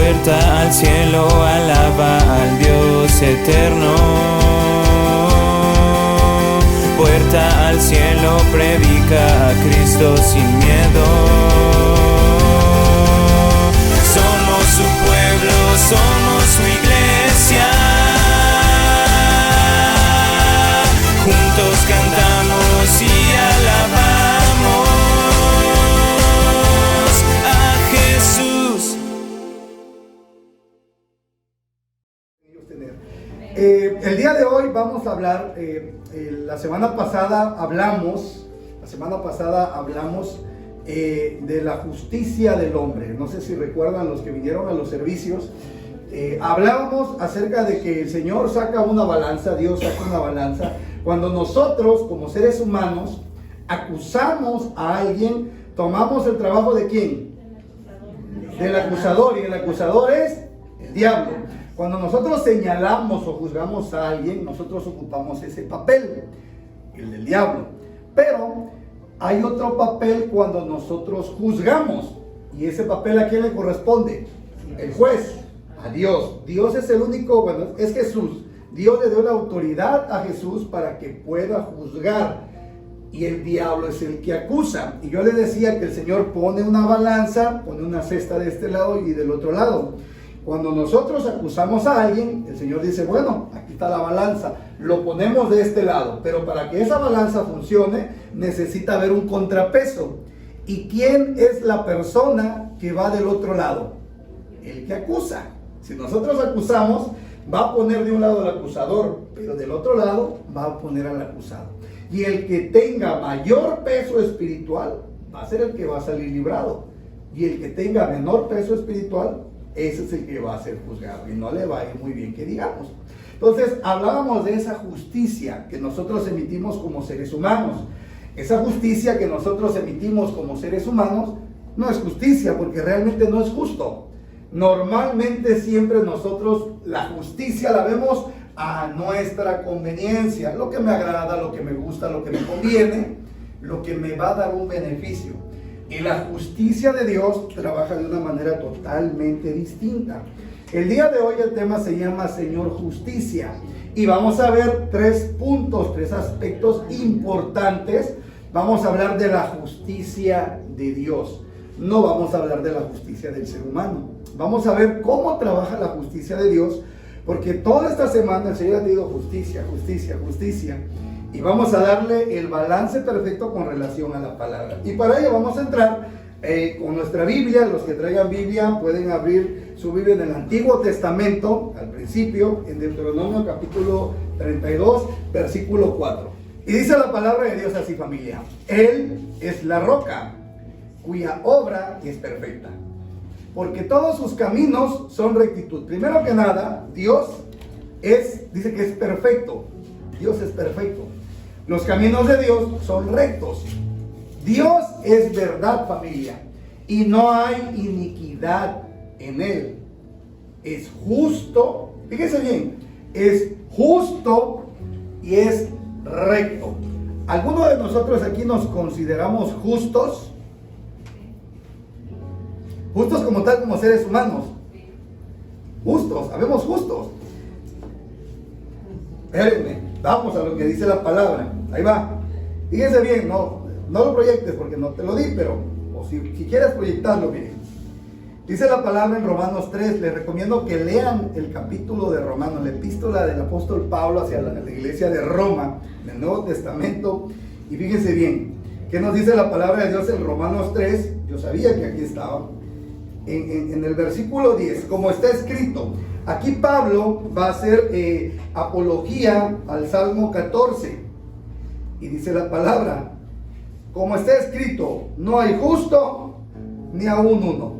Puerta al cielo, alaba al Dios eterno. Puerta al cielo, predica a Cristo sin miedo. Somos su pueblo, somos su iglesia. Juntos cantamos y alabamos a Jesús. El día de hoy vamos a hablar, la semana pasada hablamos de la justicia del hombre. No sé si recuerdan los que vinieron a los servicios. Hablábamos acerca de que el Señor saca una balanza, Dios saca una balanza. Cuando nosotros, como seres humanos, acusamos a alguien, tomamos el trabajo ¿de quién? Del acusador, y el acusador es el diablo. Cuando nosotros señalamos o juzgamos a alguien, nosotros ocupamos ese papel, el del diablo. Pero hay otro papel cuando nosotros juzgamos, y ese papel ¿a quién le corresponde? El juez, a Dios. Dios es el único, bueno, es Jesús. Dios le dio la autoridad a Jesús para que pueda juzgar, y el diablo es el que acusa. Y yo le decía que el Señor pone una balanza, pone una cesta de este lado y del otro lado. Cuando nosotros acusamos a alguien, el Señor dice, bueno, aquí está la balanza, lo ponemos de este lado, pero para que esa balanza funcione, necesita haber un contrapeso. ¿Y quién es la persona que va del otro lado? El que acusa. Si nosotros acusamos, va a poner de un lado al acusador, pero del otro lado va a poner al acusado. Y el que tenga mayor peso espiritual, va a ser el que va a salir librado. Y el que tenga menor peso espiritual, ese es el que va a ser juzgado, y no le va a ir muy bien que digamos. Entonces hablábamos de esa justicia que nosotros emitimos como seres humanos. Esa justicia que nosotros emitimos como seres humanos no es justicia, porque realmente no es justo. Normalmente siempre nosotros la justicia la vemos a nuestra conveniencia, lo que me agrada, lo que me gusta, lo que me conviene, lo que me va a dar un beneficio. Y la justicia de Dios trabaja de una manera totalmente distinta. El día de hoy el tema se llama Señor Justicia. Y vamos a ver tres puntos, tres aspectos importantes. Vamos a hablar de la justicia de Dios. No vamos a hablar de la justicia del ser humano. Vamos a ver cómo trabaja la justicia de Dios. Porque toda esta semana el Señor ha dicho justicia, justicia, justicia. Y vamos a darle el balance perfecto con relación a la palabra. Y para ello vamos a entrar con nuestra Biblia. Los que traigan Biblia pueden abrir su Biblia en el Antiguo Testamento, al principio, en Deuteronomio capítulo 32, versículo 4. Y dice la palabra de Dios así, familia: Él es la roca, cuya obra es perfecta, porque todos sus caminos son rectitud. Primero que nada, Dios dice que es perfecto. Dios es perfecto. Los caminos de Dios son rectos. Dios es verdad, familia, y no hay iniquidad en Él. Es justo, fíjese bien, es justo y es recto. ¿Alguno de nosotros aquí nos consideramos justos? Justos como tal, como seres humanos. Justos, sabemos justos. Espérenme, vamos a lo que dice la palabra. Ahí va. Fíjense bien, no lo proyectes porque no te lo di, pero si quieres proyectarlo, miren. Dice la palabra en Romanos 3. Les recomiendo que lean el capítulo de Romanos, la epístola del apóstol Pablo hacia la iglesia de Roma, en el Nuevo Testamento. Y fíjense bien, ¿qué nos dice la palabra de Dios en Romanos 3? Yo sabía que aquí estaba. En el versículo 10, como está escrito. Aquí Pablo va a hacer apología al Salmo 14. Y dice la palabra: como está escrito, no hay justo ni aún uno.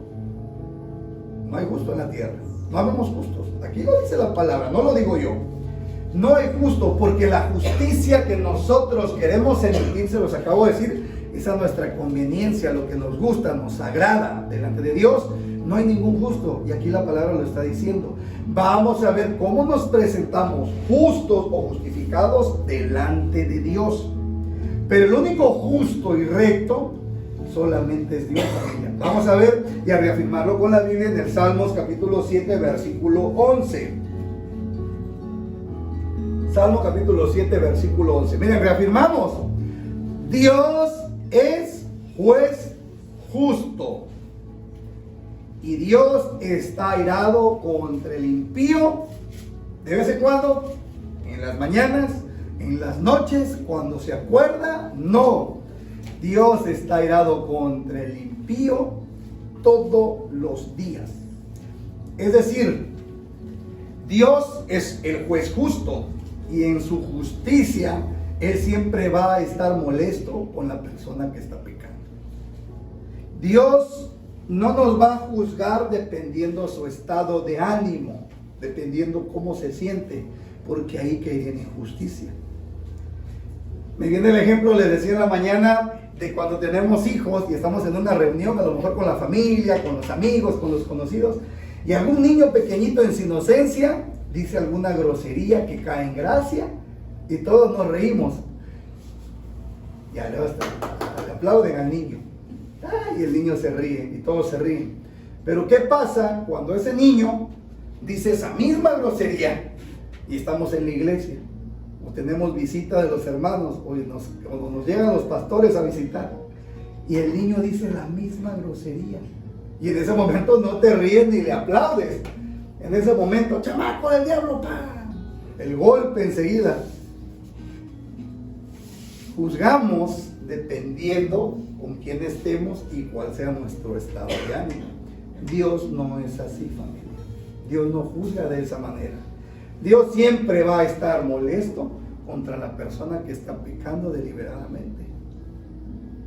No hay justo en la tierra. No habemos justos. Aquí lo dice la palabra, no lo digo yo. No hay justo, porque la justicia que nosotros queremos emitir, se los acabo de decir, es a nuestra conveniencia, lo que nos gusta, nos agrada delante de Dios. No hay ningún justo, y aquí la palabra lo está diciendo. Vamos a ver cómo nos presentamos, justos o justificados delante de Dios. Pero el único justo y recto solamente es Dios, familia. Vamos a ver y a reafirmarlo con la Biblia en el Salmos capítulo 7, versículo 11. Salmo capítulo 7, versículo 11. Miren, reafirmamos. Dios es juez justo. Y Dios está airado contra el impío. ¿De vez en cuando? ¿En las mañanas? ¿En las noches? ¿Cuando se acuerda? No. Dios está airado contra el impío todos los días. Es decir, Dios es el juez justo y en su justicia Él siempre va a estar molesto con la persona que está pecando. Dios no nos va a juzgar dependiendo su estado de ánimo, dependiendo cómo se siente, porque ahí caería en injusticia. Me viene el ejemplo, les decía en la mañana, de cuando tenemos hijos y estamos en una reunión, a lo mejor con la familia, con los amigos, con los conocidos, y algún niño pequeñito en su inocencia dice alguna grosería que cae en gracia y todos nos reímos. Y luego le aplauden al niño. Y el niño se ríe y todos se ríen. Pero ¿qué pasa cuando ese niño dice esa misma grosería y estamos en la iglesia? O tenemos visita de los hermanos, o nos llegan los pastores a visitar, y el niño dice la misma grosería, y en ese momento no te ríes ni le aplaudes. En ese momento, chamaco del diablo, ¡pam! El golpe enseguida. Juzgamos dependiendo con quién estemos y cuál sea nuestro estado de ánimo. Dios no es así, familia. Dios no juzga de esa manera. Dios siempre va a estar molesto contra la persona que está pecando deliberadamente.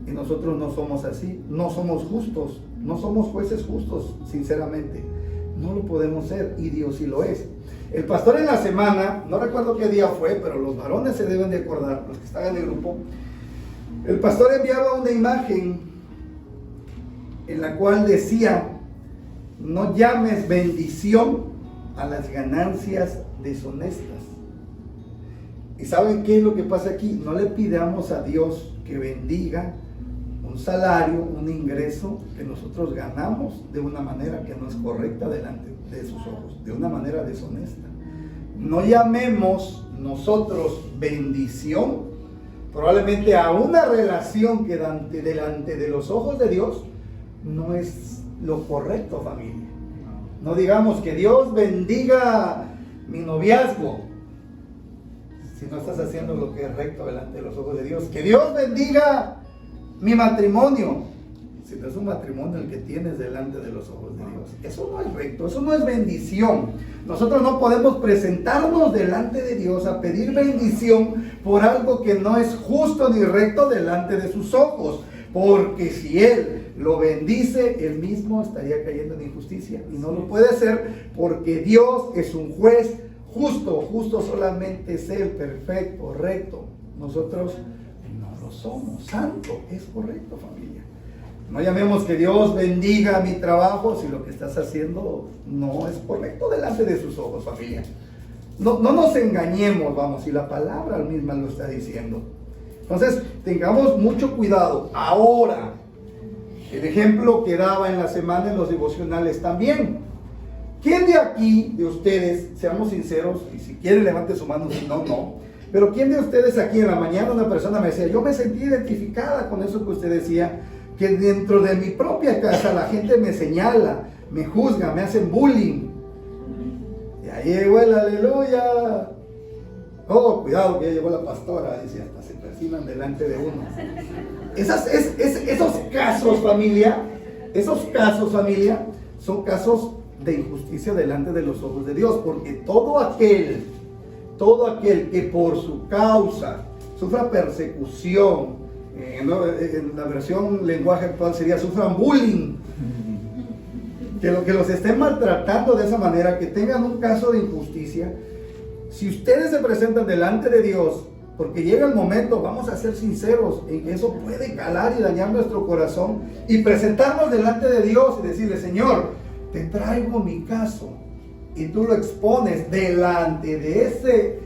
Y nosotros no somos así, no somos justos, no somos jueces justos, sinceramente. No lo podemos ser, y Dios sí lo es. El pastor en la semana, no recuerdo qué día fue, pero los varones se deben de acordar, los que están en el grupo. El pastor enviaba una imagen en la cual decía: no llames bendición a las ganancias deshonestas. ¿Y saben qué es lo que pasa aquí? No le pidamos a Dios que bendiga un salario, un ingreso que nosotros ganamos de una manera que no es correcta delante de sus ojos, de una manera deshonesta. No llamemos nosotros bendición probablemente a una relación que delante de los ojos de Dios no es lo correcto, familia. No digamos que Dios bendiga mi noviazgo si no estás haciendo lo que es recto delante de los ojos de Dios. Que Dios bendiga mi matrimonio si no es un matrimonio el que tienes delante de los ojos de Dios. Eso no es recto, eso no es bendición. Nosotros no podemos presentarnos delante de Dios a pedir bendición por algo que no es justo ni recto delante de sus ojos, porque si Él lo bendice, Él mismo estaría cayendo en injusticia, y no lo puede hacer, porque Dios es un juez justo. Justo solamente es Él, perfecto, recto. Nosotros no lo somos. Santo es correcto, familia. No llamemos que Dios bendiga mi trabajo si lo que estás haciendo no es correcto delante de sus ojos, familia. No nos engañemos, vamos, si la palabra misma lo está diciendo. Entonces, tengamos mucho cuidado. Ahora, el ejemplo que daba en la semana en los devocionales también. ¿Quién de aquí, de ustedes, seamos sinceros, y si quieren levante su mano, si no, no, pero quién de ustedes aquí en la mañana una persona me decía, yo me sentí identificada con eso que usted decía, que dentro de mi propia casa la gente me señala, me juzga, me hacen bullying? Y ahí llegó el aleluya. Oh, cuidado que ya llegó la pastora, dice, hasta se persignan delante de uno. Esos casos, familia, son casos de injusticia delante de los ojos de Dios, porque todo aquel que por su causa sufra persecución, en la versión lenguaje actual sería sufran bullying, que los estén maltratando de esa manera, que tengan un caso de injusticia. Si ustedes se presentan delante de Dios, porque llega el momento, vamos a ser sinceros, en que eso puede calar y dañar nuestro corazón, y presentarnos delante de Dios y decirle, Señor, te traigo mi caso, y tú lo expones delante de ese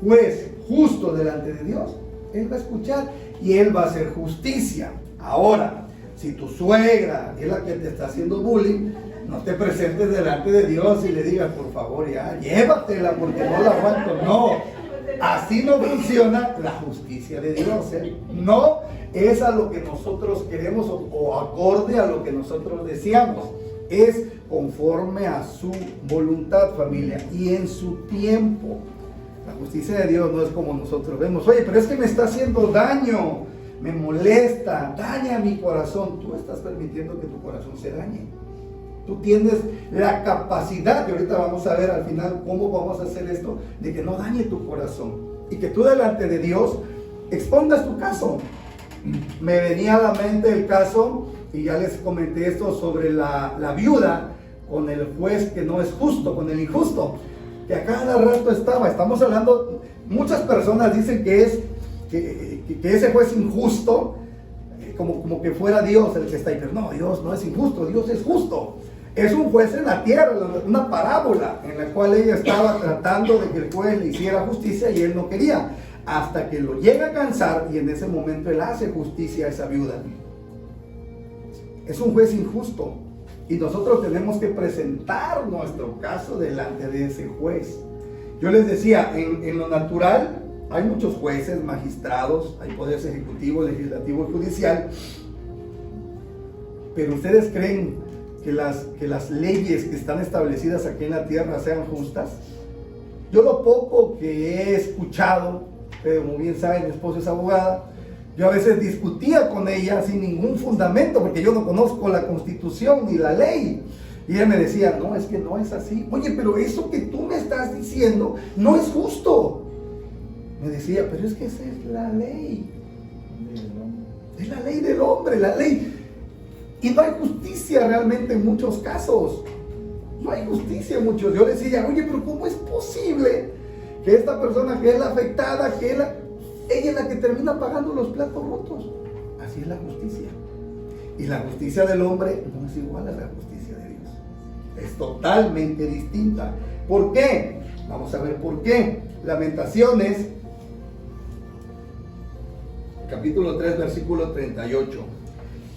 juez justo delante de Dios, Él va a escuchar y Él va a hacer justicia. Ahora, Si tu suegra es la que te está haciendo bullying, no te presentes delante de Dios y le digas, por favor, ya, llévatela porque no la aguanto. No, así no funciona la justicia de Dios, ¿eh? No es a lo que nosotros queremos o acorde a lo que nosotros deseamos. Es conforme a su voluntad, familia, y en su tiempo. La justicia de Dios no es como nosotros vemos. Oye, pero es que me está haciendo daño, me molesta, daña mi corazón. Tú estás permitiendo que tu corazón se dañe. Tú tienes la capacidad, y ahorita vamos a ver al final cómo vamos a hacer esto, de que no dañe tu corazón. Y que tú delante de Dios expongas tu caso. Me venía a la mente el caso, y ya les comenté esto sobre la viuda con el juez que no es justo, con el injusto, que a cada rato estamos hablando, muchas personas dicen que ese juez injusto, como que fuera Dios el que está ahí, pero no, Dios no es injusto, Dios es justo. Es un juez en la tierra, una parábola en la cual ella estaba tratando de que el juez le hiciera justicia y él no quería, hasta que lo llega a cansar y en ese momento él hace justicia a esa viuda. Es un juez injusto y nosotros tenemos que presentar nuestro caso delante de ese juez. Yo les decía, en lo natural hay muchos jueces, magistrados, hay poderes ejecutivo, legislativo y judicial, pero ¿ustedes creen que las leyes que están establecidas aquí en la tierra sean justas? Yo lo poco que he escuchado, pero como bien saben, mi esposa es abogada, yo a veces discutía con ella sin ningún fundamento, porque yo no conozco la Constitución ni la ley. Y ella me decía, no, es que no es así. Oye, pero eso que tú me estás diciendo no es justo. Me decía, pero es que esa es la ley. Es la ley del hombre, la ley. Y no hay justicia realmente en muchos casos. No hay justicia en muchos. Yo decía, oye, pero ¿cómo es posible que esta persona que es la afectada, ella es la que termina pagando los platos rotos? Así es la justicia. Y la justicia del hombre no es igual a la justicia de Dios. Es totalmente distinta. ¿Por qué? Vamos a ver por qué. Lamentaciones, capítulo 3, versículo 38.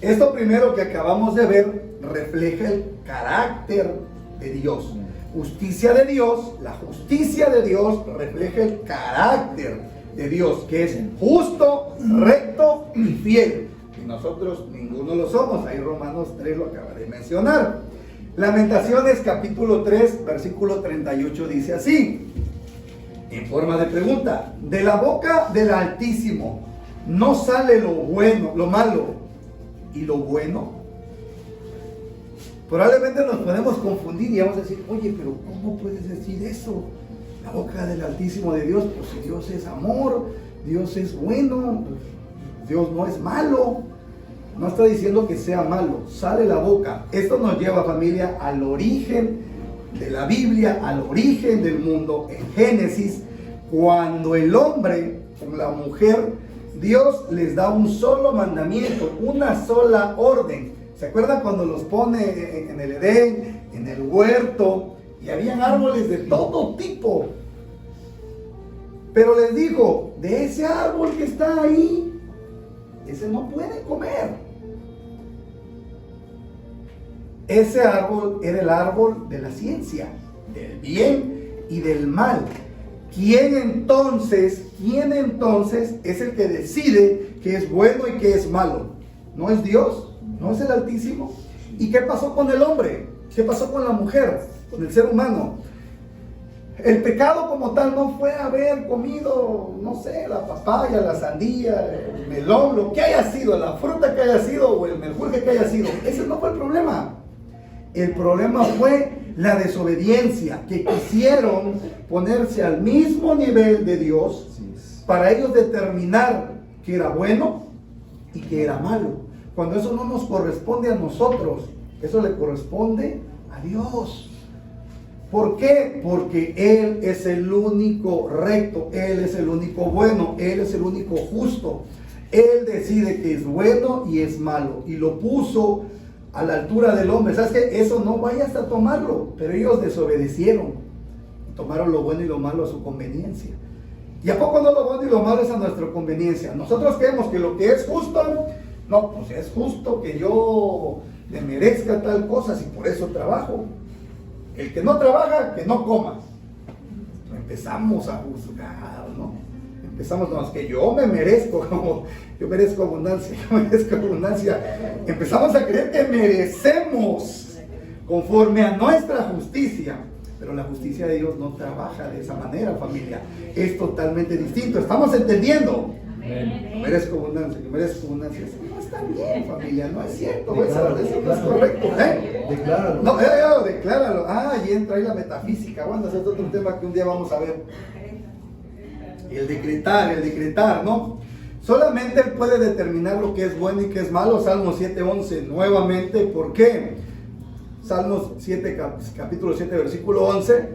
Esto primero que acabamos de ver refleja el carácter de Dios. Justicia de Dios, la justicia de Dios refleja el carácter de Dios, que es justo, recto y fiel. Y nosotros ninguno lo somos. Ahí Romanos 3 lo acaba de mencionar. Lamentaciones capítulo 3, versículo 38 dice así, en forma de pregunta: de la boca del Altísimo no sale lo bueno, lo malo y lo bueno. Probablemente nos podemos confundir y vamos a decir, oye, pero ¿cómo puedes decir eso? La boca del Altísimo de Dios, pues si Dios es amor, Dios es bueno, Dios no es malo. No está diciendo que sea malo, sale la boca. Esto nos lleva, familia, al origen de la Biblia, al origen del mundo. En Génesis, cuando el hombre con la mujer, Dios les da un solo mandamiento, una sola orden. ¿Se acuerdan cuando los pone en el Edén, en el huerto? Y habían árboles de todo tipo. Pero les dijo, de ese árbol que está ahí, ese no pueden comer. Ese árbol era el árbol de la ciencia, del bien y del mal. ¿Quién entonces es el que decide qué es bueno y qué es malo? ¿No es Dios? ¿No es el Altísimo? ¿Y qué pasó con el hombre? ¿Qué pasó con la mujer? Con el ser humano. El pecado como tal no fue haber comido, no sé, la papaya, la sandía, el melón, lo que haya sido, la fruta que haya sido o el menjurje que haya sido. Ese no fue el problema. El problema fue la desobediencia, que quisieron ponerse al mismo nivel de Dios para ellos determinar qué era bueno y qué era malo. Cuando eso no nos corresponde a nosotros, eso le corresponde a Dios. ¿Por qué? Porque Él es el único recto, Él es el único bueno, Él es el único justo. Él decide que es bueno y es malo y lo puso a la altura del hombre. ¿Sabes qué? Eso no vayas a tomarlo, pero ellos desobedecieron, tomaron lo bueno y lo malo a su conveniencia. ¿Y a poco no lo bueno y lo malo es a nuestra conveniencia? Nosotros creemos que lo que es justo No, pues es justo que yo me merezca tal cosa si por eso trabajo. El que no trabaja, que no coma. Empezamos a juzgar, ¿no? Empezamos, no, es que yo me merezco, como yo merezco abundancia, yo merezco abundancia. Empezamos a creer que merecemos conforme a nuestra justicia. Pero la justicia de Dios no trabaja de esa manera, familia. Es totalmente distinto. ¿Estamos entendiendo? Yo merezco abundancia, yo merezco abundancia. Eso no está bien, familia, no es cierto. Eso no es correcto. Decláralo. No, decláralo. Ah, y entra ahí la metafísica. Bueno, ese es otro tema que un día vamos a ver. El decretar, ¿no? Solamente Él puede determinar lo que es bueno y que es malo. Salmo 7:11, nuevamente, ¿por qué? Salmos 7, capítulo 7, versículo 11.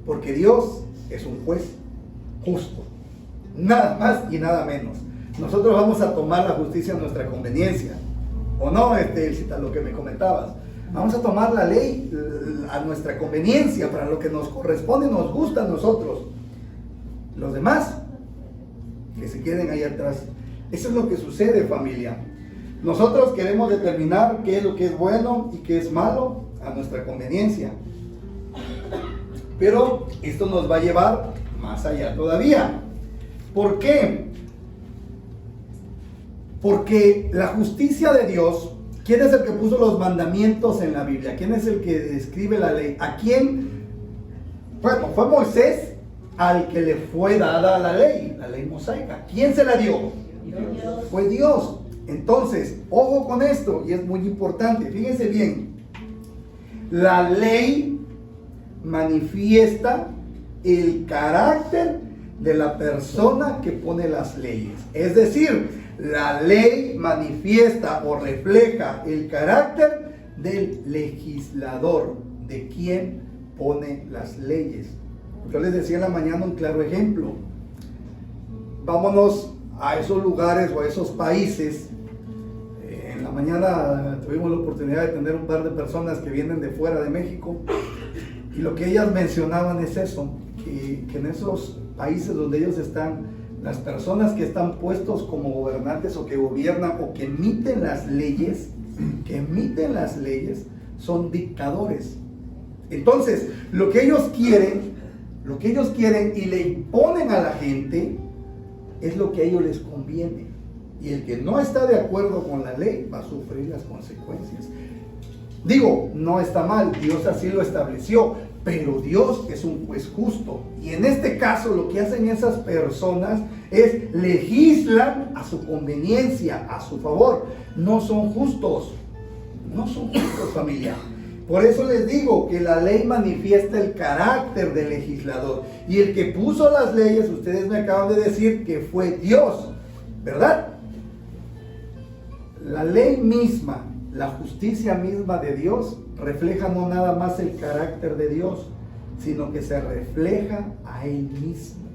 Porque Dios es un juez justo, nada más y nada menos. Nosotros vamos a tomar la justicia a nuestra conveniencia, ¿o no, lo que me comentabas? Vamos a tomar la ley a nuestra conveniencia, para lo que nos corresponde y nos gusta a nosotros. Los demás, que se queden ahí atrás. Eso es lo que sucede, familia. Nosotros queremos determinar qué es lo que es bueno y qué es malo a nuestra conveniencia. Pero esto nos va a llevar más allá todavía. ¿Por qué? Porque la justicia de Dios, ¿quién es el que puso los mandamientos en la Biblia? ¿Quién es el que describe la ley? ¿A quién? Bueno, fue Moisés al que le fue dada la ley mosaica. ¿Quién se la dio? Dios. Fue Dios. Entonces, ojo con esto, y es muy importante, fíjense bien, la ley manifiesta el carácter de la persona que pone las leyes. Es decir, la ley manifiesta o refleja el carácter del legislador, de quien pone las leyes. Yo les decía en la mañana un claro ejemplo. Vámonos a esos lugares o a esos países. En la mañana tuvimos la oportunidad de tener un par de personas que vienen de fuera de México, y lo que ellas mencionaban es eso, que en esos países donde ellos están, las personas que están puestos como gobernantes o que gobiernan o que emiten las leyes, son dictadores. Entonces, lo que ellos quieren y le imponen a la gente es lo que a ellos les conviene. Y el que no está de acuerdo con la ley va a sufrir las consecuencias. Digo, no está mal, Dios así lo estableció, pero Dios es un juez justo. Y en este caso lo que hacen esas personas es legislan a su conveniencia, a su favor. No son justos, familia. Por eso les digo que la ley manifiesta el carácter del legislador. Y el que puso las leyes, ustedes me acaban de decir que fue Dios, ¿verdad? La ley misma, la justicia misma de Dios, refleja no nada más el carácter de Dios, sino que se refleja a Él mismo.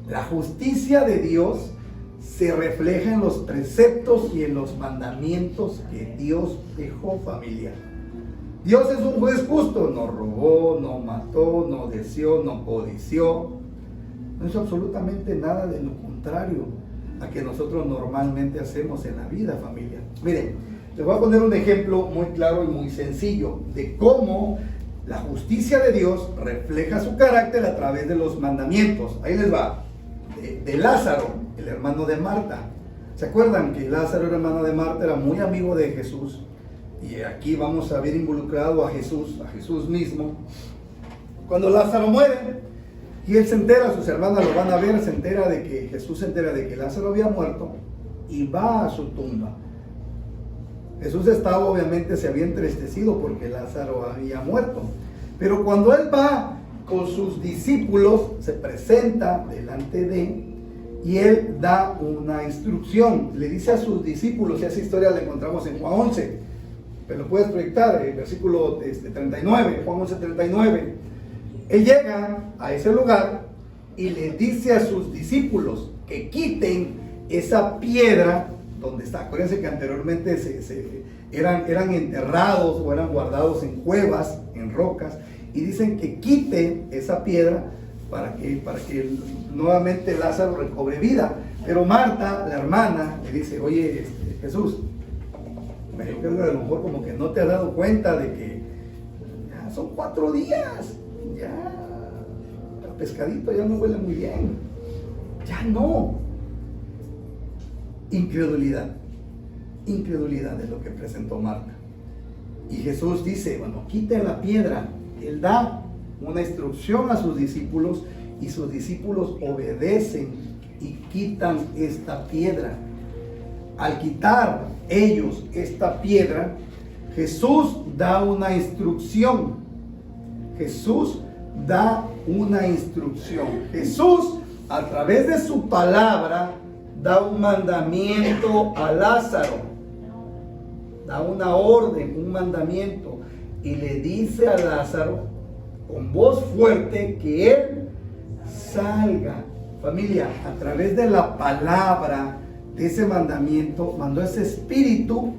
La justicia de Dios se refleja en los preceptos y en los mandamientos que Dios dejó, familia. Dios es un juez justo, no robó, no mató, no deseó, no codició. No es absolutamente nada de lo contrario a que nosotros normalmente hacemos en la vida, familia. Miren, les voy a poner un ejemplo muy claro y muy sencillo de cómo la justicia de Dios refleja su carácter a través de los mandamientos. Ahí les va. De Lázaro, el hermano de Marta. ¿Se acuerdan que Lázaro, el hermano de Marta, era muy amigo de Jesús? Y aquí vamos a ver involucrado a Jesús mismo. Cuando Lázaro muere, y él se entera, sus hermanas lo van a ver, Jesús se entera de que Lázaro había muerto, y va a su tumba. Jesús estaba, obviamente, se había entristecido porque Lázaro había muerto. Pero cuando él va con sus discípulos, se presenta delante de él, y él da una instrucción. Le dice a sus discípulos, y esa historia la encontramos en Juan 11. Pero lo puedes proyectar, el versículo 39, Juan 11, 39. Él llega a ese lugar y le dice a sus discípulos que quiten esa piedra donde está. Acuérdense que anteriormente eran enterrados o eran guardados en cuevas, en rocas, y dicen que quiten esa piedra para que nuevamente Lázaro recobre vida. Pero Marta, la hermana, le dice, oye, Jesús, yo creo que a lo mejor como que no te has dado cuenta de que ya son 4 días, ya el pescadito ya no huele muy bien, ya no. Incredulidad es lo que presentó Marta. Y Jesús dice, bueno, quiten la piedra. Él da una instrucción a sus discípulos y sus discípulos obedecen y quitan esta piedra. Al quitar ellos esta piedra, Jesús da una instrucción. Jesús, a través de su palabra, da un mandamiento a Lázaro. Da una orden, un mandamiento. Y le dice a Lázaro, con voz fuerte, que él salga. Familia, a través de la palabra, de ese mandamiento, mandó ese espíritu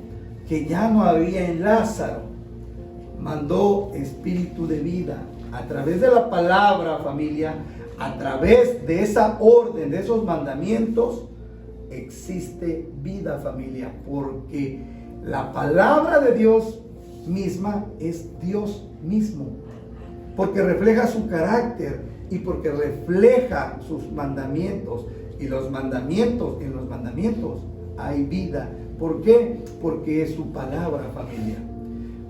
que ya no había en Lázaro. Mandó espíritu de vida. A través de la palabra, familia, a través de esa orden, de esos mandamientos, existe vida, familia, porque la palabra de Dios misma es Dios mismo, porque refleja su carácter y porque refleja sus mandamientos. Y los mandamientos, en los mandamientos hay vida. ¿Por qué? Porque es su palabra, familia.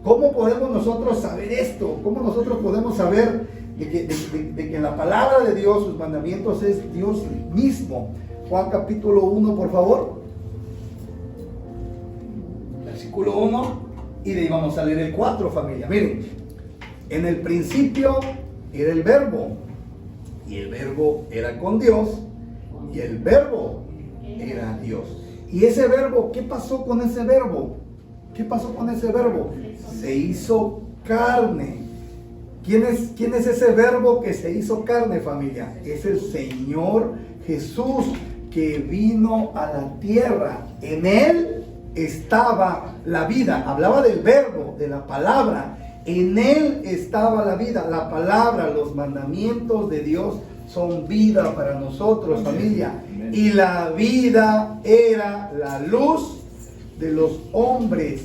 ¿Cómo podemos nosotros saber esto? ¿Cómo nosotros podemos saber de que la palabra de Dios, sus mandamientos, es Dios mismo? Juan capítulo 1, por favor. Versículo 1. Y de ahí vamos a leer el 4, familia. Miren, en el principio era el verbo. Y el verbo era con Dios. Y el verbo era Dios. Y ese verbo, ¿qué pasó con ese verbo? ¿Qué pasó con ese verbo? Se hizo carne. ¿Quién es ese verbo que se hizo carne, familia? Es el Señor Jesús, que vino a la tierra. En Él estaba la vida. Hablaba del verbo, de la palabra. En Él estaba la vida. La palabra, los mandamientos de Dios son vida para nosotros, familia. Y la vida era la luz de los hombres.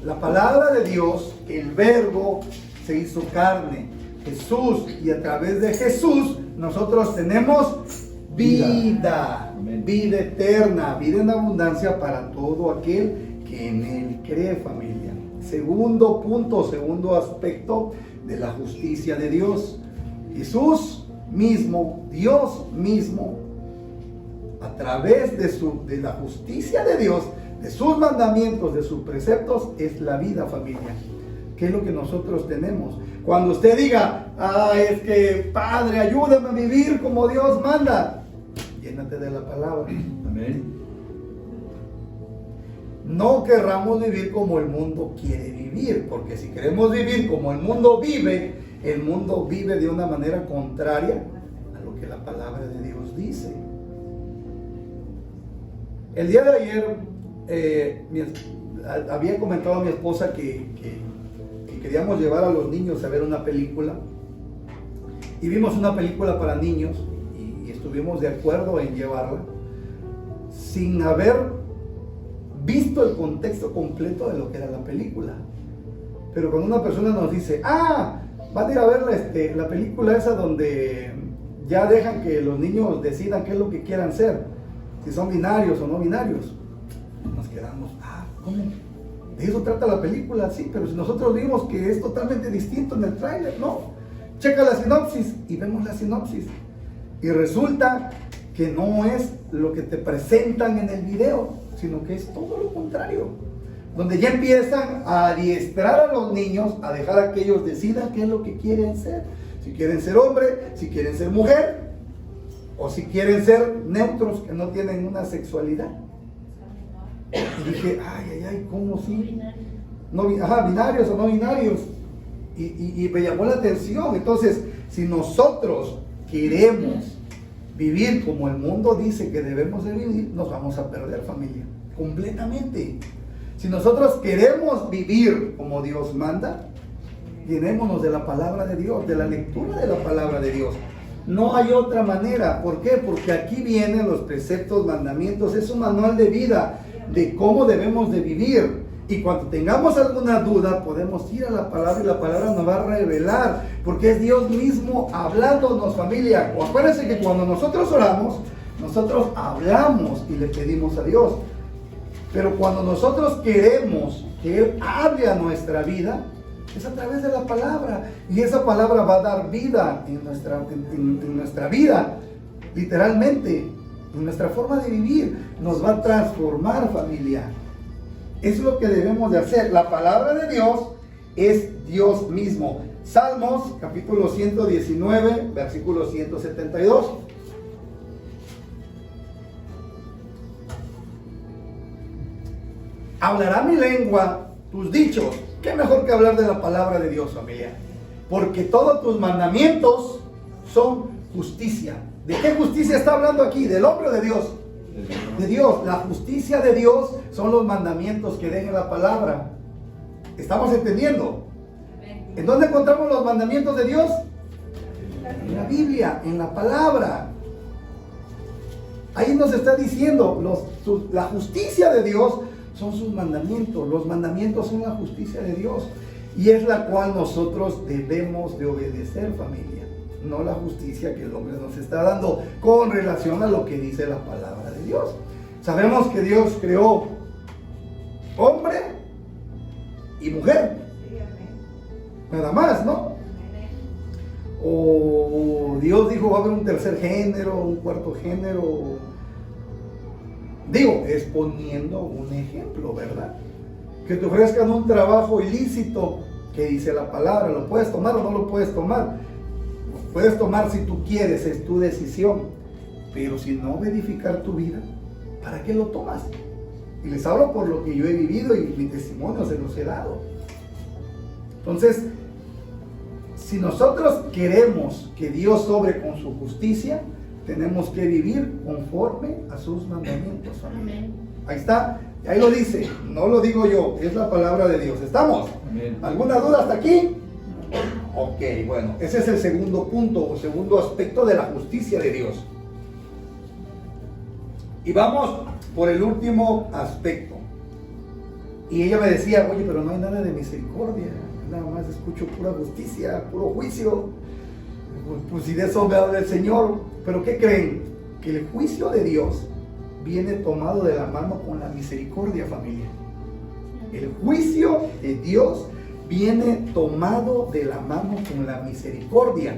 La palabra de Dios, el verbo, se hizo carne. Jesús, y a través de Jesús nosotros tenemos vida, vida eterna, vida en abundancia para todo aquel que en Él cree, familia. Segundo punto, segundo aspecto de la justicia de Dios. Jesús mismo, Dios mismo, a través de la justicia de Dios, de sus mandamientos, de sus preceptos, es la vida, familia. ¿Qué es lo que nosotros tenemos? Cuando usted diga, es que Padre, ayúdame a vivir como Dios manda, llénate de la palabra. Amén. No querramos vivir como el mundo quiere vivir, porque si queremos vivir como el mundo vive de una manera contraria a lo que la palabra de Dios dice. El día de ayer había comentado a mi esposa que queríamos llevar a los niños a ver una película, y vimos una película para niños y estuvimos de acuerdo en llevarla sin haber visto el contexto completo de lo que era la película. Pero cuando una persona nos dice, van a ir a ver la película esa donde ya dejan que los niños decidan qué es lo que quieran ser, si son binarios o no binarios, nos quedamos, ¿cómo? De eso trata la película, sí, pero si nosotros vimos que es totalmente distinto en el tráiler, no. Checa la sinopsis y vemos la sinopsis. Y resulta que no es lo que te presentan en el video, sino que es todo lo contrario. Donde ya empiezan a adiestrar a los niños, a dejar a que ellos decidan qué es lo que quieren ser. Si quieren ser hombre, si quieren ser mujer, o si quieren ser neutros, que no tienen una sexualidad. Y dije, ¿cómo sí? No, binarios o no binarios. Y me llamó la atención. Entonces, si nosotros queremos vivir como el mundo dice que debemos de vivir, nos vamos a perder, familia, completamente. Si nosotros queremos vivir como Dios manda, llenémonos de la palabra de Dios, de la lectura de la palabra de Dios. No hay otra manera. ¿Por qué? Porque aquí vienen los preceptos, mandamientos. Es un manual de vida de cómo debemos de vivir. Y cuando tengamos alguna duda, podemos ir a la palabra y la palabra nos va a revelar. Porque es Dios mismo hablándonos, familia. Acuérdense que cuando nosotros oramos, nosotros hablamos y le pedimos a Dios. Pero cuando nosotros queremos que Él hable a nuestra vida, es a través de la palabra. Y esa palabra va a dar vida en nuestra vida, literalmente, en nuestra forma de vivir. Nos va a transformar, familia. Es lo que debemos de hacer. La palabra de Dios es Dios mismo. Salmos, capítulo 119, versículo 172. Hablará mi lengua tus dichos. ¿Qué mejor que hablar de la palabra de Dios, familia? Porque todos tus mandamientos son justicia. ¿De qué justicia está hablando aquí? ¿Del hombre o de Dios? De Dios. La justicia de Dios son los mandamientos que deja la palabra. ¿Estamos entendiendo? ¿En dónde encontramos los mandamientos de Dios? En la Biblia, en la palabra. Ahí nos está diciendo la justicia de Dios son sus mandamientos. Los mandamientos son la justicia de Dios. Y es la cual nosotros debemos de obedecer, familia. No la justicia que el hombre nos está dando con relación a lo que dice la palabra de Dios. Sabemos que Dios creó hombre y mujer. Nada más, ¿no? O Dios dijo va a haber un tercer género, un cuarto género. Digo, es poniendo un ejemplo, ¿verdad? Que te ofrezcan un trabajo ilícito, que dice la palabra, ¿lo puedes tomar o no lo puedes tomar? Lo puedes tomar si tú quieres, es tu decisión. Pero si no edificar tu vida, ¿para qué lo tomas? Y les hablo por lo que yo he vivido y mi testimonio se los he dado. Entonces, si nosotros queremos que Dios obre con su justicia, tenemos que vivir conforme a sus mandamientos. Amén. Ahí está, ahí lo dice, no lo digo yo, es la palabra de Dios. ¿Estamos? Amén. ¿Alguna duda hasta aquí? Ok, bueno, ese es el segundo punto o segundo aspecto de la justicia de Dios. Y vamos por el último aspecto. Y ella me decía, oye, pero no hay nada de misericordia, nada más escucho pura justicia, puro juicio. Pues si de eso me habla el Señor. Pero ¿qué creen? Que el juicio de Dios viene tomado de la mano con la misericordia, familia. El juicio de Dios viene tomado de la mano con la misericordia.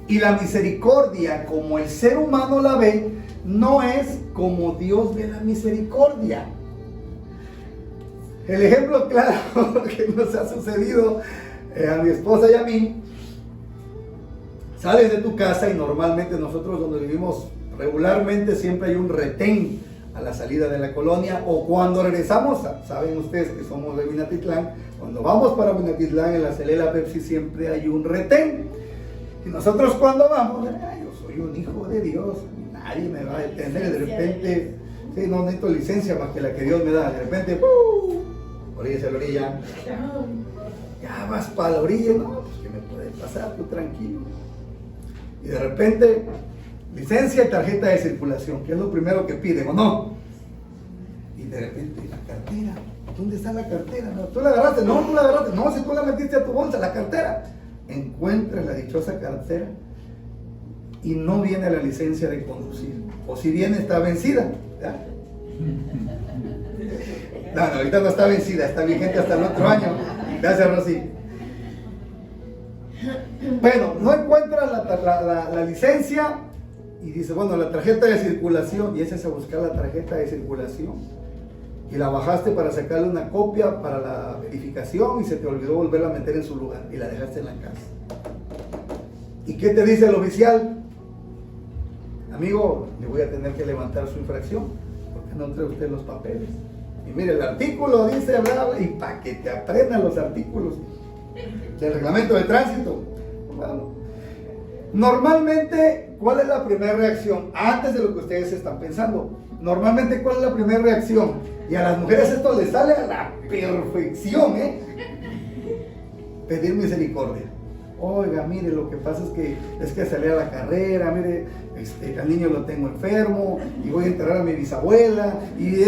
Y la misericordia, como el ser humano la ve, no es como Dios ve la misericordia. El ejemplo claro que nos ha sucedido a mi esposa y a mí. Sales de tu casa y normalmente nosotros donde vivimos regularmente siempre hay un retén a la salida de la colonia, o cuando regresamos, saben ustedes que somos de Minatitlán, cuando vamos para Minatitlán en la Celela Pepsi siempre hay un retén. Y nosotros cuando vamos, yo soy un hijo de Dios, nadie me va a detener. De repente, sí, no necesito licencia más que la que Dios me da. De repente, orilla hacia la orilla, ya vas para la orilla, no, pues que me puede pasar, tú tranquilo. Y de repente, licencia y tarjeta de circulación, que es lo primero que piden, ¿o no? Y de repente, la cartera, ¿dónde está la cartera? No, ¿tú la agarraste? No, tú la agarraste. No, si tú la metiste a tu bolsa, la cartera. Encuentra la dichosa cartera y no viene la licencia de conducir. O si viene, está vencida. ¿Ya? No, ahorita no está vencida, está vigente hasta el otro año. Gracias, Rosy. Bueno, no encuentras la licencia y dice, bueno, la tarjeta de circulación, y ese es a buscar la tarjeta de circulación y la bajaste para sacarle una copia para la verificación y se te olvidó volverla a meter en su lugar y la dejaste en la casa. ¿Y qué te dice el oficial? Amigo, le voy a tener que levantar su infracción porque no trae usted los papeles. Y mire, el artículo dice, bla, bla, y para que te aprendan los artículos del reglamento de tránsito. Bueno, normalmente, ¿cuál es la primera reacción? Antes de lo que ustedes están pensando. Normalmente, ¿cuál es la primera reacción? Y a las mujeres esto les sale a la perfección, ¿eh? Pedir misericordia. Oiga, mire, lo que pasa es que salí a la carrera, mire, al niño lo tengo enfermo y voy a enterrar a mi bisabuela y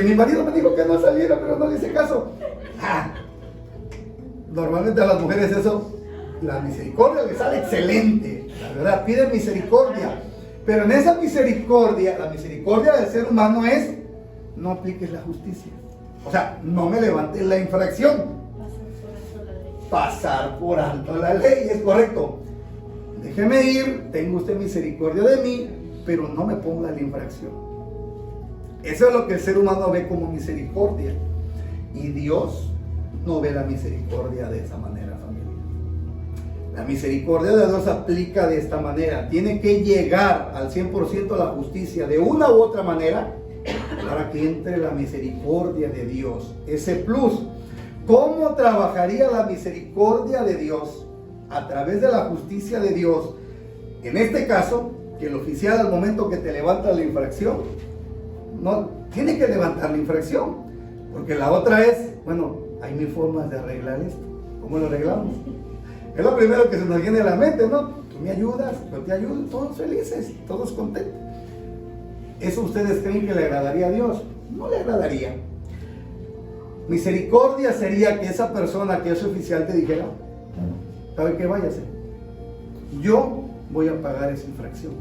mi marido me dijo que no saliera, pero no le hice caso. Normalmente a las mujeres eso, la misericordia les sale excelente, la verdad, piden misericordia, pero en esa misericordia, la misericordia del ser humano es: no apliques la justicia, o sea, no me levantes la infracción. Pasar por alto la ley, es correcto. Déjeme ir, tenga usted misericordia de mí, pero no me ponga la infracción. Eso es lo que el ser humano ve como misericordia. Y Dios no ve la misericordia de esa manera, familia. La misericordia de Dios aplica de esta manera. Tiene que llegar al 100% la justicia de una u otra manera para que entre la misericordia de Dios. Ese plus. ¿Cómo trabajaría la misericordia de Dios a través de la justicia de Dios? En este caso, que el oficial al momento que te levanta la infracción, no tiene que levantar la infracción, porque la otra es, bueno, hay mil formas de arreglar esto. ¿Cómo lo arreglamos? Es lo primero que se nos viene a la mente, ¿no? Tú me ayudas, yo te ayudo, todos felices, todos contentos. ¿Eso ustedes creen que le agradaría a Dios? No le agradaría. Misericordia sería que esa persona, que ese oficial te dijera: ¿sabe qué? Váyase, yo voy a pagar esa infracción.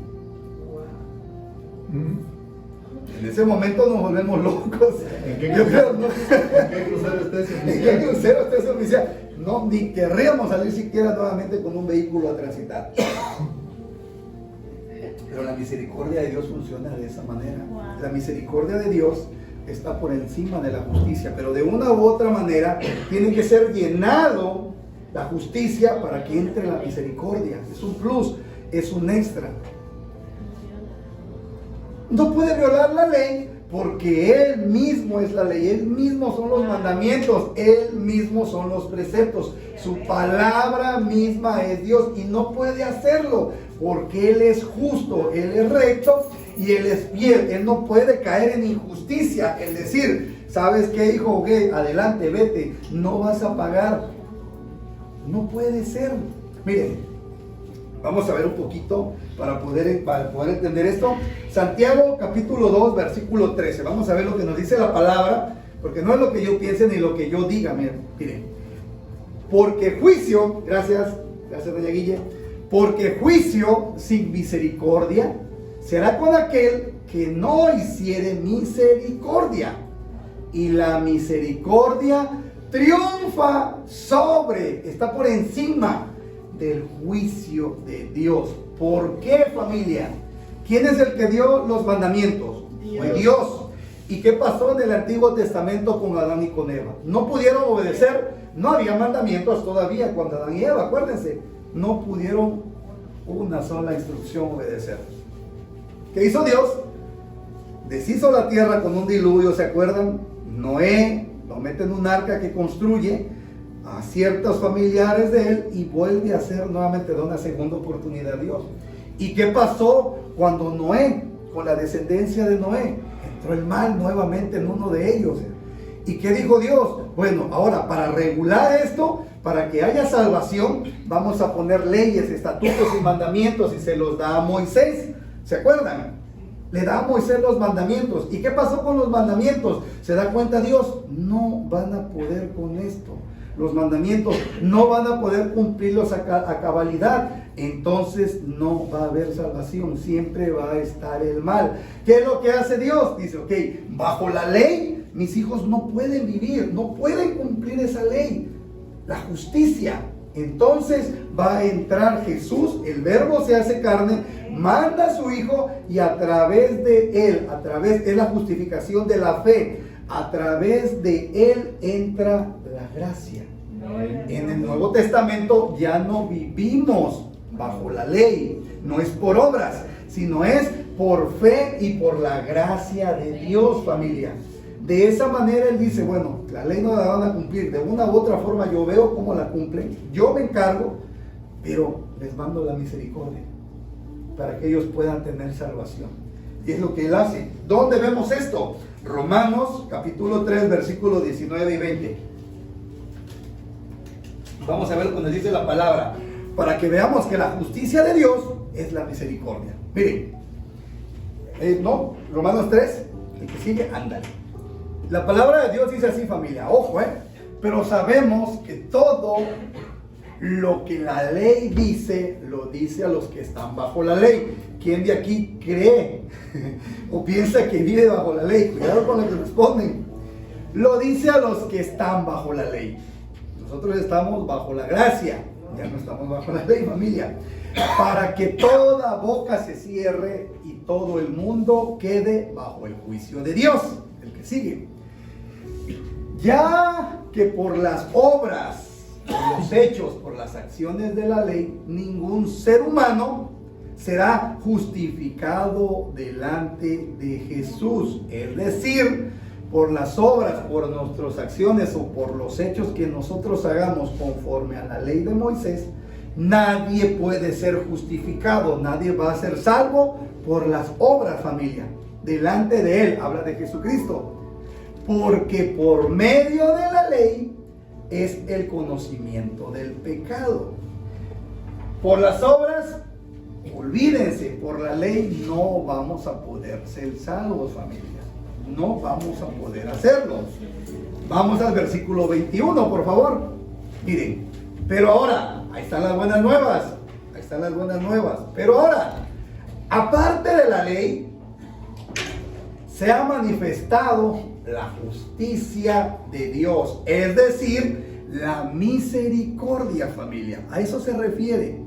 En ese momento nos volvemos locos. ¿En qué crucero está ese oficial? ¿En qué crucero está ese oficial? No, ni querríamos salir siquiera nuevamente con un vehículo a transitar. Pero la misericordia de Dios funciona de esa manera. La misericordia de Dios está por encima de la justicia, pero de una u otra manera tiene que ser llenado la justicia para que entre la misericordia. Es un plus, es un extra. No puede violar la ley porque Él mismo es la ley, Él mismo son los mandamientos, Él mismo son los preceptos. Su palabra misma es Dios y no puede hacerlo porque Él es justo, Él es recto y Él es fiel. Él no puede caer en injusticia, el decir: ¿sabes qué, hijo? Okay, adelante, vete, no vas a pagar. No puede ser. Miren, vamos a ver un poquito para poder entender esto. Santiago capítulo 2 versículo 13. Vamos a ver lo que nos dice la palabra, porque no es lo que yo piense ni lo que yo diga. Miren, porque juicio, gracias doña Guille, porque juicio sin misericordia será con aquel que no hiciere misericordia, y la misericordia triunfa sobre, está por encima del juicio de Dios. ¿Por qué, familia? ¿Quién es el que dio los mandamientos? Fue Dios. ¿Y qué pasó en el Antiguo Testamento con Adán y con Eva? No pudieron obedecer, no había mandamientos todavía cuando Adán y Eva, acuérdense, no pudieron una sola instrucción obedecer. ¿Qué hizo Dios? Deshizo la tierra con un diluvio, ¿se acuerdan? Noé lo mete en un arca que construye a ciertos familiares de él y vuelve a hacer nuevamente, da una segunda oportunidad a Dios. ¿Y qué pasó cuando Noé, con la descendencia de Noé, entró el mal nuevamente en uno de ellos? ¿Y qué dijo Dios? Bueno, ahora para regular esto, para que haya salvación, vamos a poner leyes, estatutos y mandamientos, y se los da a Moisés. ¿Se acuerdan? Le da a Moisés los mandamientos. ¿Y qué pasó con los mandamientos? ¿Se da cuenta Dios? No van a poder con esto. Los mandamientos no van a poder cumplirlos a cabalidad. Entonces no va a haber salvación. Siempre va a estar el mal. ¿Qué es lo que hace Dios? Dice, ok, bajo la ley, mis hijos no pueden vivir, no pueden cumplir esa ley. La justicia. Entonces va a entrar Jesús, el verbo se hace carne, manda a su hijo y a través de él, es la justificación de la fe, a través de él entra la gracia. En el Nuevo Testamento ya no vivimos bajo la ley, no es por obras, sino es por fe y por la gracia de Dios, familia. De esa manera él dice, bueno, la ley no la van a cumplir, de una u otra forma yo veo cómo la cumplen, yo me encargo, pero les mando la misericordia para que ellos puedan tener salvación. Y es lo que él hace. ¿Dónde vemos esto? Romanos capítulo 3 versículos 19 y 20. Vamos a ver lo que nos dice la palabra. para que veamos que la justicia de Dios es la misericordia. Miren, Romanos 3, el que sigue, ándale. La palabra de Dios dice así, familia, ojo, pero sabemos que todo lo que la ley dice, lo dice a los que están bajo la ley. ¿Quién de aquí cree o piensa que vive bajo la ley? Cuidado con lo que responden. Lo dice a los que están bajo la ley. Nosotros estamos bajo la gracia, ya no estamos bajo la ley, familia. Para que toda boca se cierre y todo el mundo quede bajo el juicio de Dios. El que sigue. Ya que por las obras, por los hechos, por las acciones de la ley, ningún ser humano será justificado delante de Jesús. Es decir, por las obras, por nuestras acciones o por los hechos que nosotros hagamos conforme a la ley de Moisés, nadie puede ser justificado, nadie va a ser salvo por las obras, familia, delante de Él. Habla de Jesucristo. Porque por medio de la ley es el conocimiento del pecado. Por las obras, olvídense, por la ley no vamos a poder ser salvos, familia. No vamos a poder hacerlo. Vamos al versículo 21, por favor. Miren, pero ahora, ahí están las buenas nuevas. Ahí están las buenas nuevas. Pero ahora, aparte de la ley, se ha manifestado la justicia de Dios, es decir, la misericordia, familia. A eso se refiere.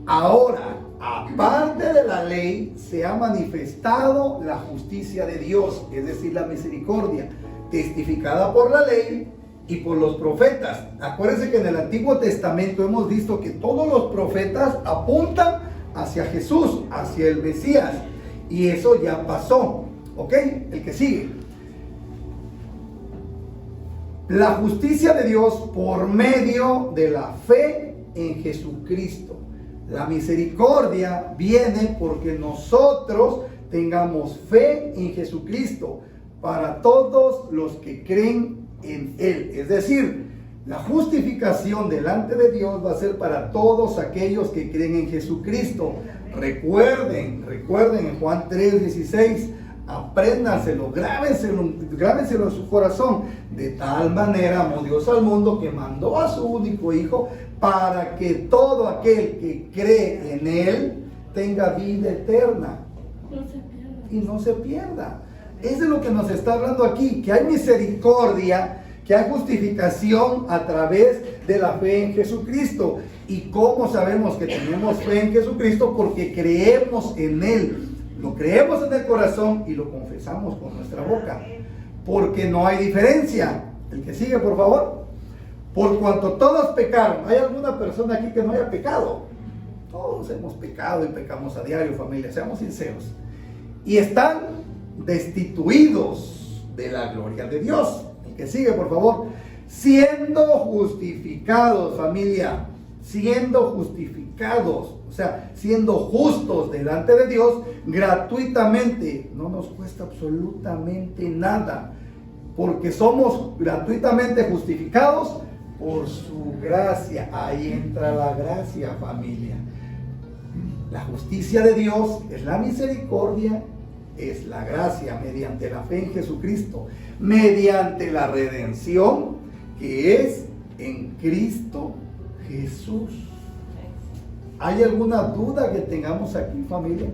Ahora, aparte de la ley, se ha manifestado la justicia de Dios, es decir, la misericordia, testificada por la ley y por los profetas. Acuérdense que en el Antiguo Testamento hemos visto que todos los profetas apuntan hacia Jesús, hacia el Mesías, y eso ya pasó. ¿Ok? El que sigue. La justicia de Dios por medio de la fe en Jesucristo. La misericordia viene porque nosotros tengamos fe en Jesucristo para todos los que creen en Él. Es decir, la justificación delante de Dios va a ser para todos aquellos que creen en Jesucristo. Recuerden en Juan 3:16. Apréndanselo, grábenselo en su corazón. De tal manera amó Dios al mundo que mandó a su único Hijo para que todo aquel que cree en Él tenga vida eterna y no se pierda. Eso es lo que nos está hablando aquí, que hay misericordia, que hay justificación a través de la fe en Jesucristo. ¿Y cómo sabemos que tenemos fe en Jesucristo? Porque creemos en Él. Lo creemos en el corazón y lo confesamos con nuestra boca. Porque no hay diferencia. El que sigue, por favor. Por cuanto todos pecaron. ¿Hay alguna persona aquí que no haya pecado? Todos hemos pecado y pecamos a diario, familia. Seamos sinceros. Y están destituidos de la gloria de Dios. El que sigue, por favor. Siendo justificados, familia. Siendo justificados. O sea, siendo justos delante de Dios gratuitamente. No nos cuesta absolutamente nada, porque somos gratuitamente justificados por su gracia. Ahí entra la gracia, familia. La justicia de Dios es la misericordia, es la gracia mediante la fe en Jesucristo, mediante la redención que es en Cristo Jesús. ¿Hay alguna duda que tengamos aquí, familia?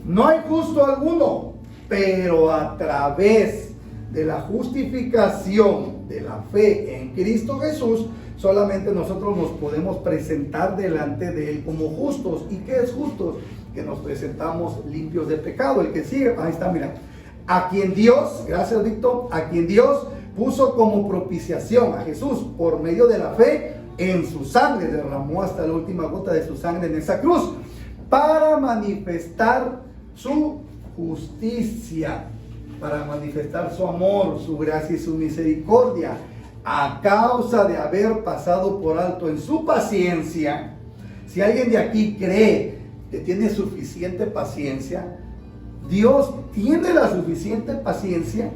No hay justo alguno, pero a través de la justificación de la fe en Cristo Jesús, solamente nosotros nos podemos presentar delante de Él como justos. ¿Y qué es justos? Que nos presentamos limpios de pecado. El que sigue, ahí está, mira. A quien Dios, gracias Víctor, a quien Dios puso como propiciación a Jesús por medio de la fe en su sangre, derramó hasta la última gota de su sangre en esa cruz, para manifestar su justicia, para manifestar su amor, su gracia y su misericordia, a causa de haber pasado por alto en su paciencia. Si alguien de aquí cree que tiene suficiente paciencia, Dios tiene la suficiente paciencia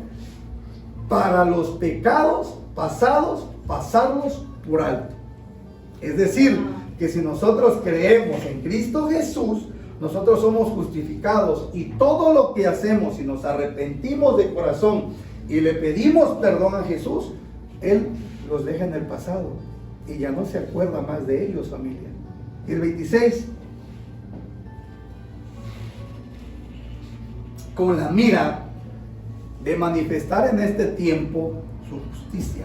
para los pecados pasados, pasarlos por alto. Es decir, que si nosotros creemos en Cristo Jesús, nosotros somos justificados, y todo lo que hacemos, si nos arrepentimos de corazón y le pedimos perdón a Jesús, Él los deja en el pasado y ya no se acuerda más de ellos, familia. Y el 26, con la mira de manifestar en este tiempo su justicia,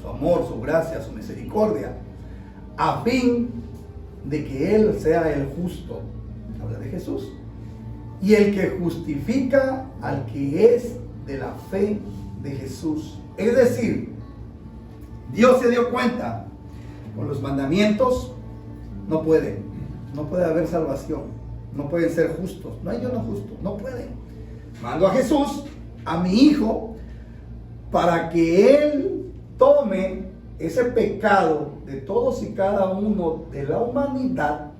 su amor, su gracia, su misericordia, a fin de que Él sea el justo, habla de Jesús, y el que justifica al que es de la fe de Jesús. Es decir, Dios se dio cuenta, con los mandamientos no puede haber salvación, no pueden ser justos, no hay uno justo, no pueden. Mando a Jesús, a mi Hijo, para que Él tome ese pecado de todos y cada uno de la humanidad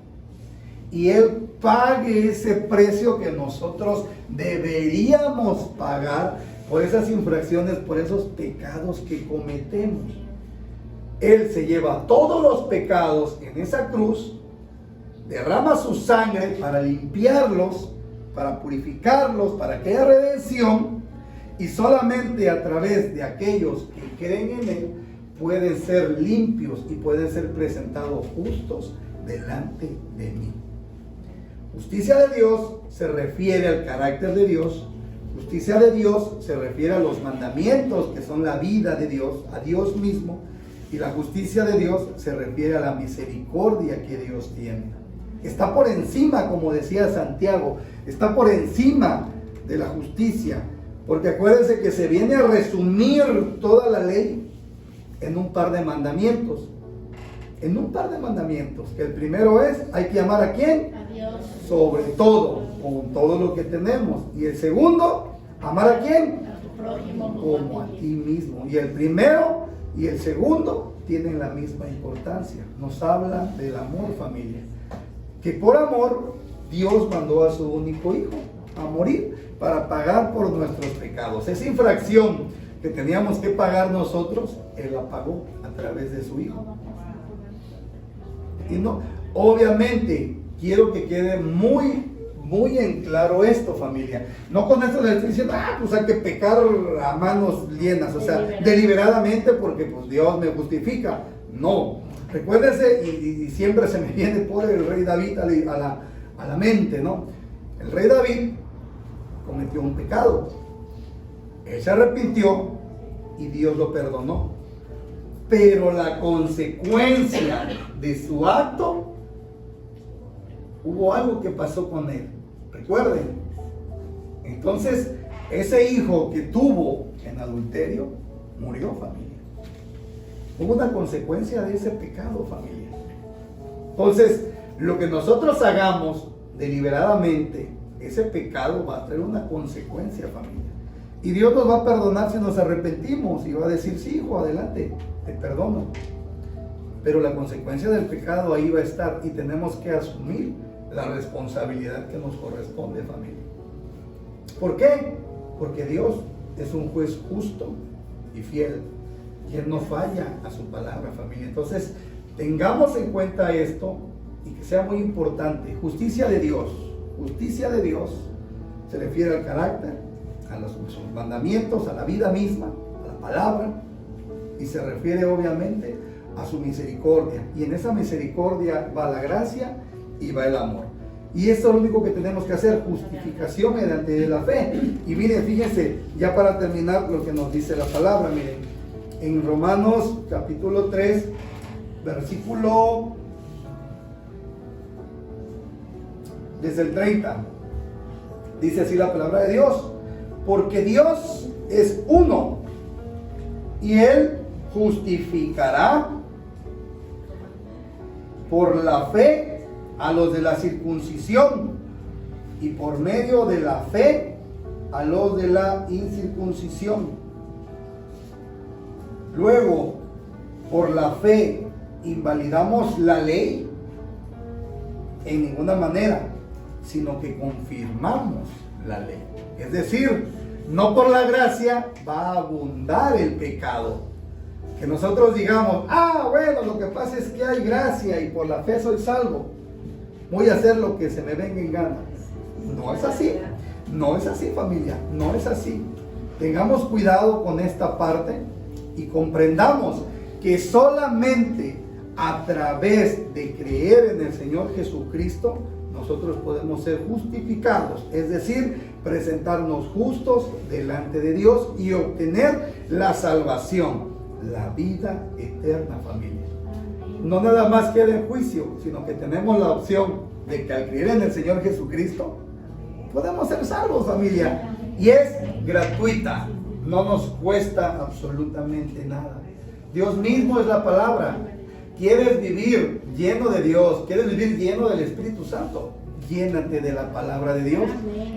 y Él pague ese precio que nosotros deberíamos pagar por esas infracciones, por esos pecados que cometemos. Él se lleva todos los pecados en esa cruz, derrama su sangre para limpiarlos, para purificarlos, para que haya redención, y solamente a través de aquellos que creen en Él pueden ser limpios y pueden ser presentados justos delante de mí. Justicia de Dios se refiere al carácter de Dios. Justicia de Dios se refiere a los mandamientos, que son la vida de Dios, a Dios mismo. Y la justicia de Dios se refiere a la misericordia que Dios tiene. Está por encima, como decía Santiago, está por encima de la justicia. Porque acuérdense que se viene a resumir toda la ley en un par de mandamientos. En un par de mandamientos. Que el primero es, hay que amar ¿a quién? A Dios. Sobre todo, con todo lo que tenemos. Y el segundo, amar ¿a quién? A tu prójimo Como a ti mismo. Y el primero y el segundo tienen la misma importancia. Nos habla del amor, familia. Que por amor Dios mandó a su único Hijo a morir para pagar por nuestros pecados. Esa infracción que teníamos que pagar nosotros, Él la pagó a través de su Hijo. Y no, obviamente, quiero que quede muy en claro esto, familia. No con esto les estoy diciendo, pues hay que pecar a manos llenas, o sea, deliberadamente porque pues Dios me justifica. No, recuérdense, y siempre se me viene por el rey David a la mente, ¿no? El rey David cometió un pecado. Él se arrepintió y Dios lo perdonó. Pero la consecuencia de su acto, hubo algo que pasó con él. Recuerden. Entonces, ese hijo que tuvo en adulterio, murió, familia. Hubo una consecuencia de ese pecado, familia. Entonces, lo que nosotros hagamos deliberadamente, ese pecado va a traer una consecuencia, familia. Y Dios nos va a perdonar si nos arrepentimos y va a decir, sí, hijo, adelante, te perdono. Pero la consecuencia del pecado ahí va a estar y tenemos que asumir la responsabilidad que nos corresponde, familia. ¿Por qué? Porque Dios es un juez justo y fiel, y Él no falla a su palabra, familia. Entonces, tengamos en cuenta esto y que sea muy importante. Justicia de Dios se refiere al carácter, a los mandamientos, a la vida misma, a la palabra, y se refiere obviamente a su misericordia. Y en esa misericordia va la gracia y va el amor. Y esto es lo único que tenemos que hacer, justificación mediante la fe. Y miren, fíjense, ya para terminar lo que nos dice la palabra, miren, en Romanos capítulo 3, versículo desde el 30, dice así la palabra de Dios: porque Dios es uno y Él justificará por la fe a los de la circuncisión y por medio de la fe a los de la incircuncisión. Luego, por la fe, ¿invalidamos la ley? En ninguna manera, sino que confirmamos la ley. Es decir, no por la gracia va a abundar el pecado, Que nosotros digamos, bueno, lo que pasa es que hay gracia y por la fe soy salvo. Voy a hacer lo que se me venga en gana. No es así. No es así, familia. No es así. Tengamos cuidado con esta parte y comprendamos que solamente a través de creer en el Señor Jesucristo nosotros podemos ser justificados, es decir, presentarnos justos delante de Dios y obtener la salvación, la vida eterna, familia. No nada más queda en juicio, sino que tenemos la opción de que al creer en el Señor Jesucristo podemos ser salvos, familia, y es gratuita, no nos cuesta absolutamente nada. Dios mismo es la palabra. ¿Quieres vivir lleno de Dios? ¿Quieres vivir lleno del Espíritu Santo? Llénate de la palabra de Dios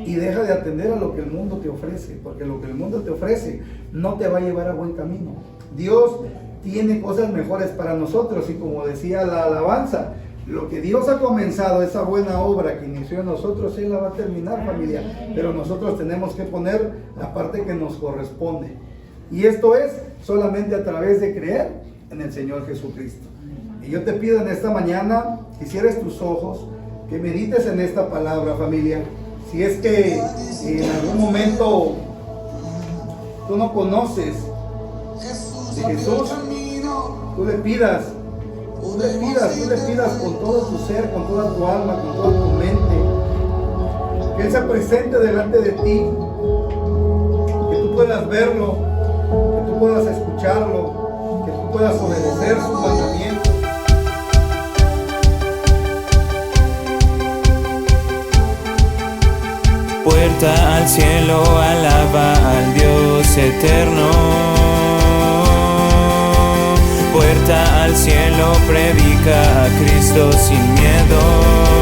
y deja de atender a lo que el mundo te ofrece, porque lo que el mundo te ofrece no te va a llevar a buen camino. Dios tiene cosas mejores para nosotros y como decía la alabanza, lo que Dios ha comenzado, esa buena obra que inició en nosotros, Él la va a terminar, familia, pero nosotros tenemos que poner la parte que nos corresponde, y esto es solamente a través de creer en el Señor Jesucristo. Y yo te pido en esta mañana que cierres tus ojos, que medites en esta palabra, familia. Si es que en algún momento tú no conoces de Jesús, tú le pidas con todo tu ser, con toda tu alma, con toda tu mente, que Él se presente delante de ti, que tú puedas verlo, que tú puedas escucharlo, que tú puedas obedecer sus mandamientos. Puerta al cielo, alaba al Dios eterno. Puerta al cielo, predica a Cristo sin miedo.